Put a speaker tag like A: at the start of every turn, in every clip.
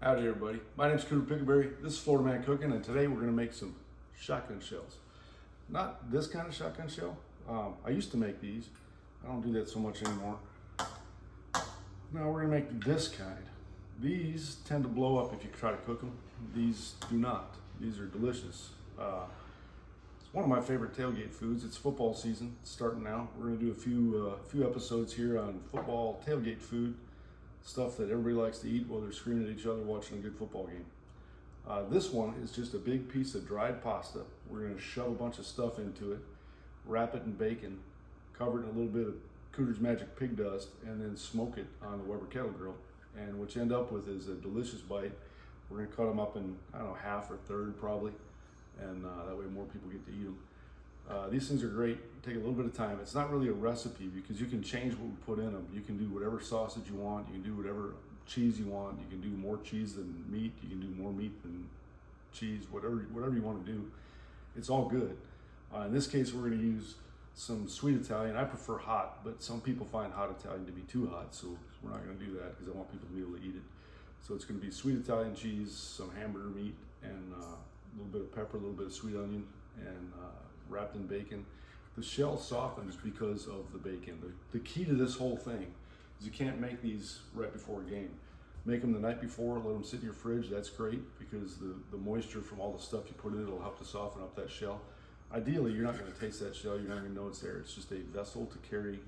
A: Howdy everybody, my name is CooterPickleberry, this is FloridaMan Cooking, and today we're going to make some shotgun shells. Not this kind of shotgun shell. I used to make these. I don't do that so much anymore. Now we're going to make this kind. These tend to blow up if you try to cook them. These do not. These are delicious. It's one of my favorite tailgate foods. It's football season, it's starting now. We're going to do a few episodes here on football tailgate food. Stuff that everybody likes to eat while they're screaming at each other watching a good football game. This one is just a big piece of dried pasta. We're going to shove a bunch of stuff into it, wrap it in bacon, cover it in a little bit of Cooter's Magic pig dust, and then smoke it on the Weber Kettle grill. And what you end up with is a delicious bite. We're going to cut them up in, I don't know, half or third probably, and that way more people get to eat them. These things are great. Take a little bit of time. It's not really a recipe because you can change what we put in them. You can do whatever sausage you want. You can do whatever cheese you want. You can do more cheese than meat. You can do more meat than cheese. Whatever you want to do, it's all good. In this case, we're going to use some sweet Italian. I prefer hot, but some people find hot Italian to be too hot, so we're not going to do that because I want people to be able to eat it. So it's going to be sweet Italian cheese, some hamburger meat, and a little bit of pepper, a little bit of sweet onion, and wrapped in bacon. The shell softens because of the bacon. The key to this whole thing is you can't make these right before a game. Make them the night before, let them sit in your fridge. That's great because the moisture from all the stuff you put in it will help to soften up that shell. Ideally, you're not going to taste that shell. You're not going to know it's there. It's just a vessel to carry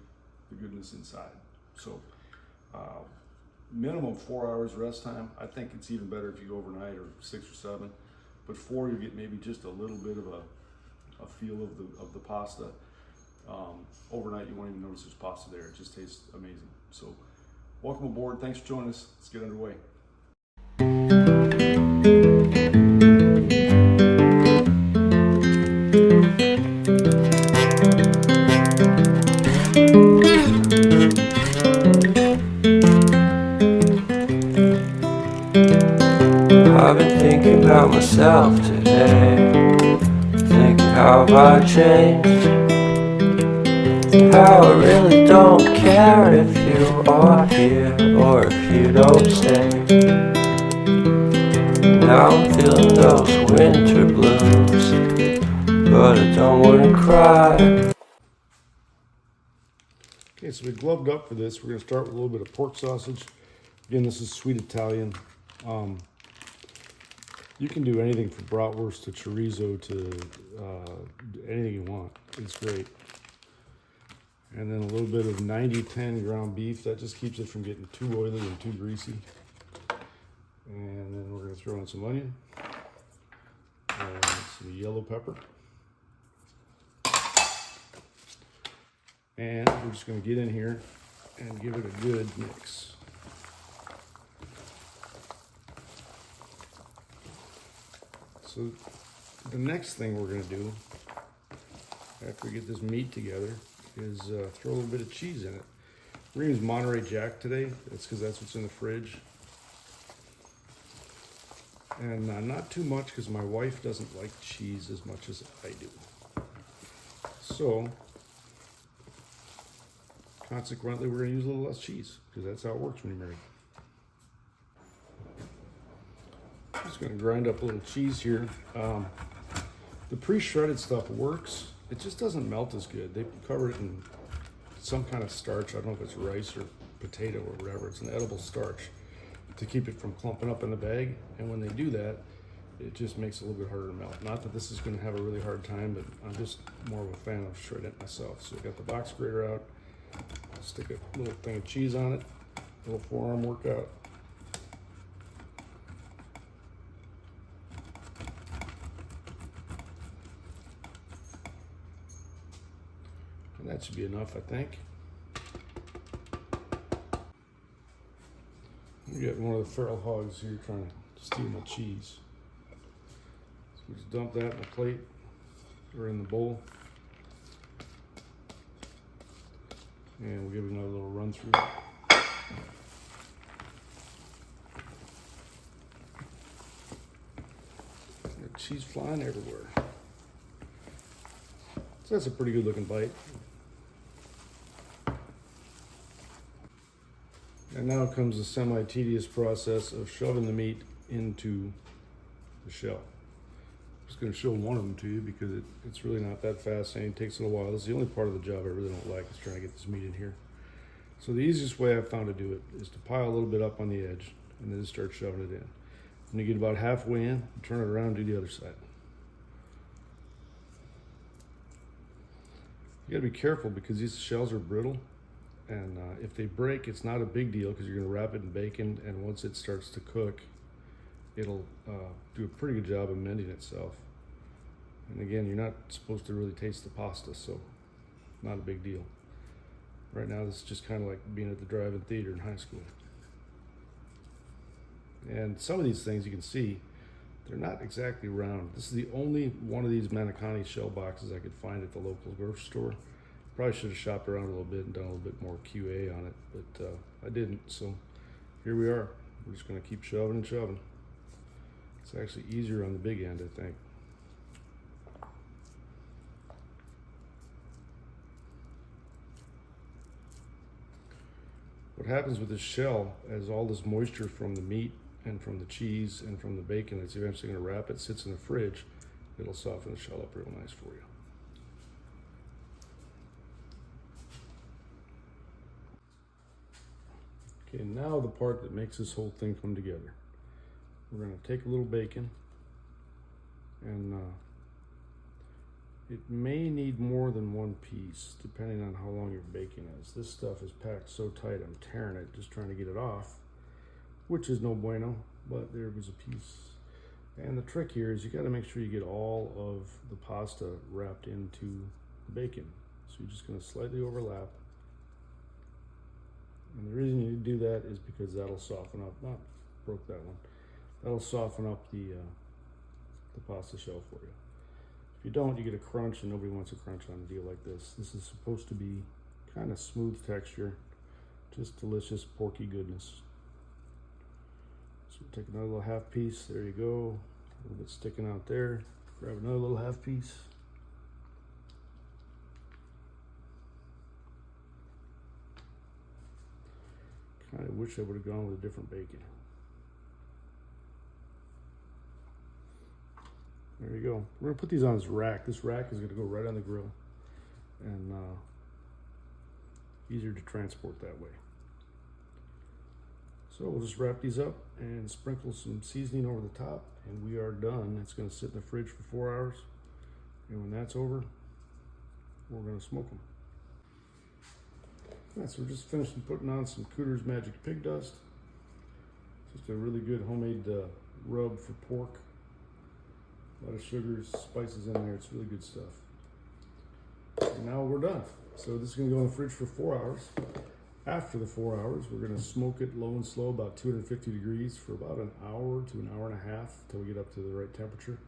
A: the goodness inside. So minimum 4 hours rest time. I think it's even better if you go overnight or 6 or 7. But 4, you get maybe just a little bit of a feel of the pasta. Overnight, you won't even notice there's pasta there. It just tastes amazing. So welcome aboard. Thanks for joining us. Let's get underway.
B: I've been thinking about myself today, thinking how have I changed, how I really don't care if you are here or if you don't stay. Now I'm feeling those winter blues, but I don't want to cry.
A: Okay, so we gloved up for this. We're going to start with a little bit of pork sausage. Again, this is sweet Italian. You can do anything from bratwurst to chorizo to anything you want. It's great. And then a little bit of 90-10 ground beef. That just keeps it from getting too oily and too greasy. And then we're going to throw in some onion and some yellow pepper. And we're just going to get in here and give it a good mix. So the next thing we're going to do after we get this meat together is throw a little bit of cheese in it. We're going to use Monterey Jack today. That's because that's what's in the fridge. And not too much because my wife doesn't like cheese as much as I do. So consequently, we're going to use a little less cheese because that's how it works when you're married. Just going to grind up a little cheese here. The pre-shredded stuff works. It just doesn't melt as good. They cover it in some kind of starch. I don't know if it's rice or potato or whatever. It's an edible starch to keep it from clumping up in the bag. And when they do that, it just makes it a little bit harder to melt. Not that this is going to have a really hard time, but I'm just more of a fan of shredding it myself. So I got the box grater out. Stick a little thing of cheese on it. A little forearm workout. And that should be enough, I think. We got one of the feral hogs here trying to steal my cheese. So we just dump that in the plate or in the bowl. And we'll give it another little run through. Got cheese flying everywhere. So that's a pretty good looking bite. And now comes the semi-tedious process of shoving the meat into the shell. I'm just going to show one of them to you because it's really not that fascinating. It takes a little while. This is the only part of the job I really don't like, is trying to get this meat in here. So the easiest way I've found to do it is to pile a little bit up on the edge and then start shoving it in. When you get about halfway in, turn it around and do the other side. You gotta be careful because these shells are brittle, and if they break, it's not a big deal because you're gonna wrap it in bacon, and once it starts to cook, it'll do a pretty good job of mending itself. And again, you're not supposed to really taste the pasta, so not a big deal. Right now, this is just kind of like being at the drive-in theater in high school. And some of these things you can see, they're not exactly round. This is the only one of these Manicani shell boxes I could find at the local grocery store. Probably should have shopped around a little bit and done a little bit more QA on it, but I didn't, so here we are. We're just gonna keep shoving and shoving. It's actually easier on the big end, I think. What happens with this shell, as all this moisture from the meat and from the cheese and from the bacon that's eventually going to wrap it sits in the fridge, it'll soften the shell up real nice for you. Okay, now the part that makes this whole thing come together. We're going to take a little bacon, and it may need more than one piece depending on how long your bacon is. This stuff is packed so tight I'm tearing it just trying to get it off, which is no bueno, but there was a piece. And the trick here is you got to make sure you get all of the pasta wrapped into the bacon. So you're just going to slightly overlap. And the reason you do that is because that'll soften up, broke that one. That'll soften up the pasta shell for you. If you don't, you get a crunch, and nobody wants a crunch on a deal like this. This is supposed to be kind of smooth texture, just delicious porky goodness. So take another little half piece, there you go, a little bit sticking out there. Grab another little half piece. Kind of wish I would have gone with a different bacon. There you go. We're gonna put these on this rack. This rack is gonna go right on the grill, and easier to transport that way. So we'll just wrap these up and sprinkle some seasoning over the top, and we are done. It's gonna sit in the fridge for 4 hours, and when that's over, we're gonna smoke them. All right, so we're just finishing putting on some Cooter's Magic Pig Dust. Just a really good homemade rub for pork. A lot of sugars, spices in there. It's really good stuff. And now we're done. So this is gonna go in the fridge for 4 hours. After the 4 hours, we're gonna smoke it low and slow, about 250 degrees for about an hour to an hour and a half until we get up to the right temperature.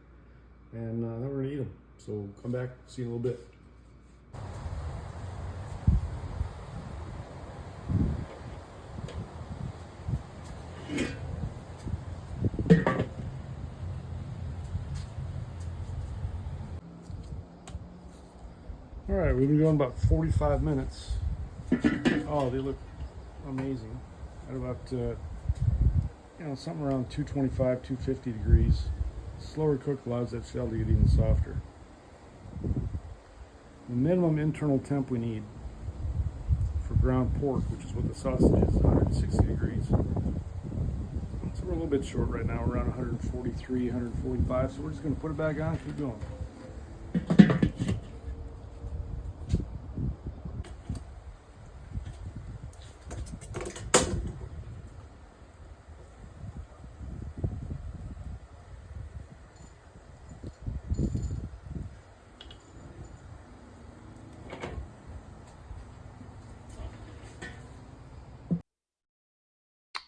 A: And then we're gonna eat them. So we'll come back, see you in a little bit. All right, we've been going about 45 minutes. Oh, they look amazing. At about, something around 225, 250 degrees. Slower cook allows that shell to get even softer. The minimum internal temp we need for ground pork, which is what the sausage is 160 degrees. So we're a little bit short right now. We're around 143, 145. So we're just going to put it back on and keep going.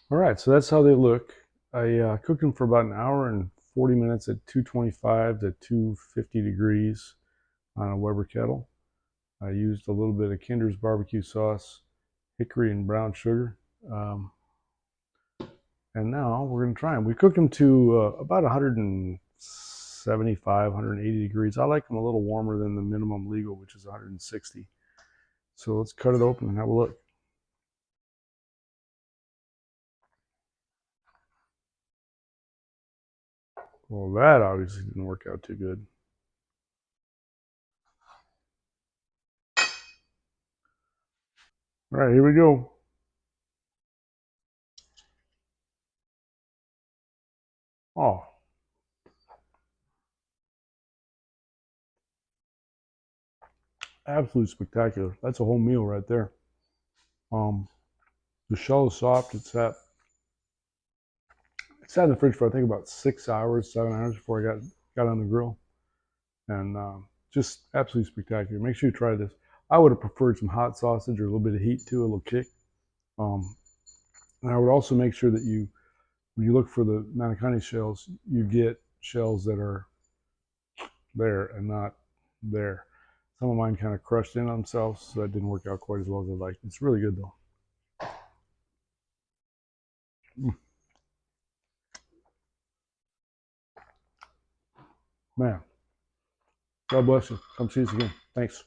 A: All right, so that's how they look. I cooked them for about an hour and 40 minutes at 225 to 250 degrees on a Weber kettle. I used a little bit of Kinder's barbecue sauce, hickory and brown sugar. And now we're gonna try them. We cooked them to about 175, 180 degrees. I like them a little warmer than the minimum legal, which is 160. So let's cut it open and have a look. Well, that obviously didn't work out too good. All right, here we go. Oh, absolutely spectacular. That's a whole meal right there. Um, the shell is soft. It's sat in the fridge for I think about 6 hours, 7 hours before I got on the grill, and just absolutely spectacular. Make sure you try this. I would have preferred some hot sausage or a little bit of heat to a little kick. Um, and I would also make sure that when you look for the Manakani shells, you get shells that are there and not there. Some of mine kind of crushed in on themselves, so that didn't work out quite as well as I liked. It's really good though. Man, God bless you. Come see us again. Thanks.